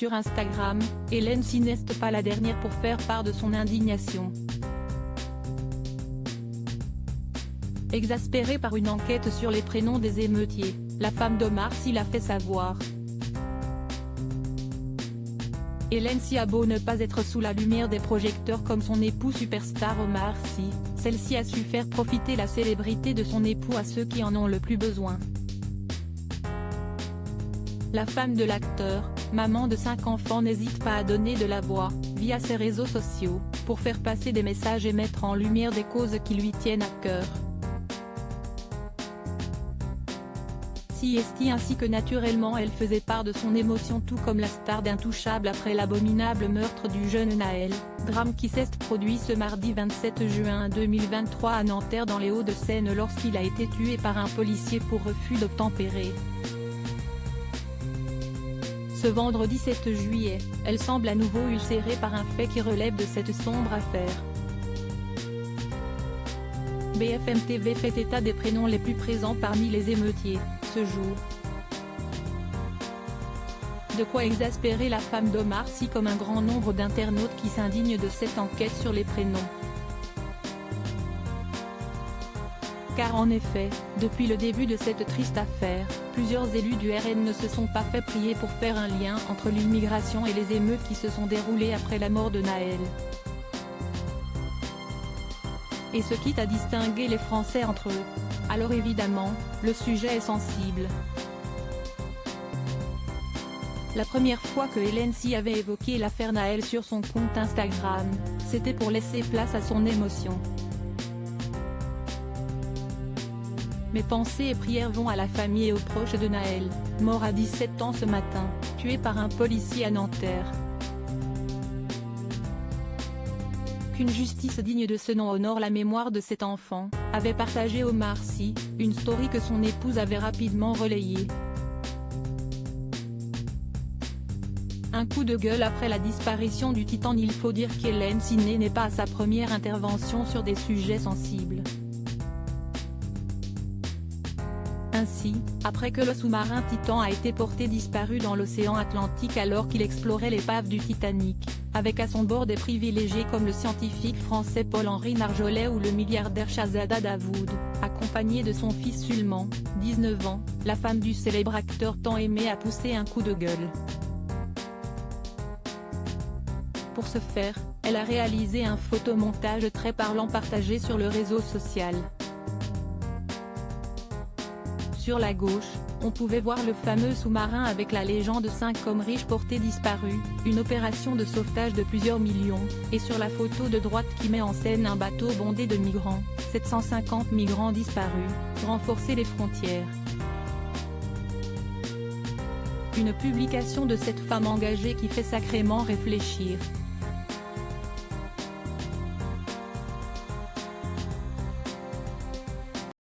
Sur Instagram, Hélène Si n'est pas la dernière pour faire part de son indignation. Exaspérée par une enquête sur les prénoms des émeutiers, la femme d'Omar Sy l'a fait savoir. Hélène Sy a beau ne pas être sous la lumière des projecteurs comme son époux superstar Omar Sy, celle-ci a su faire profiter la célébrité de son époux à ceux qui en ont le plus besoin. La femme de l'acteur, maman de 5 enfants, n'hésite pas à donner de la voix, via ses réseaux sociaux, pour faire passer des messages et mettre en lumière des causes qui lui tiennent à cœur. Ainsi que naturellement elle faisait part de son émotion tout comme la star d'Intouchable après l'abominable meurtre du jeune Naël, drame qui s'est produit ce mardi 27 juin 2023 à Nanterre dans les Hauts-de-Seine lorsqu'il a été tué par un policier pour refus d'obtempérer. Ce vendredi 7 juillet, elle semble à nouveau ulcérée par un fait qui relève de cette sombre affaire. BFM TV fait état des prénoms les plus présents parmi les émeutiers, ce jour. De quoi exaspérer la femme d'Omar Sy comme un grand nombre d'internautes qui s'indignent de cette enquête sur les prénoms. Car en effet, depuis le début de cette triste affaire, plusieurs élus du RN ne se sont pas fait prier pour faire un lien entre l'immigration et les émeutes qui se sont déroulées après la mort de Naël. Et ce quitte à distinguer les Français entre eux. Alors évidemment, le sujet est sensible. La première fois que Hélène Sy avait évoqué l'affaire Naël sur son compte Instagram, c'était pour laisser place à son émotion. Mes pensées et prières vont à la famille et aux proches de Naël, mort à 17 ans ce matin, tué par un policier à Nanterre. Qu'une justice digne de ce nom honore la mémoire de cet enfant, avait partagé Omar Sy, une story que son épouse avait rapidement relayée. Un coup de gueule après la disparition du Titan. Il faut dire qu'Hélène Sy n'est pas à sa première intervention sur des sujets sensibles. Ainsi, après que le sous-marin Titan a été porté disparu dans l'océan Atlantique alors qu'il explorait l'épave du Titanic, avec à son bord des privilégiés comme le scientifique français Paul-Henri Narjolet ou le milliardaire Shahzada Davoud, accompagné de son fils Sulman, 19 ans, la femme du célèbre acteur tant aimé a poussé un coup de gueule. Pour ce faire, elle a réalisé un photomontage très parlant partagé sur le réseau social. Sur la gauche, on pouvait voir le fameux sous-marin avec la légende 5 hommes riches portés disparus, une opération de sauvetage de plusieurs millions, et sur la photo de droite qui met en scène un bateau bondé de migrants, 750 migrants disparus, renforcer les frontières. Une publication de cette femme engagée qui fait sacrément réfléchir.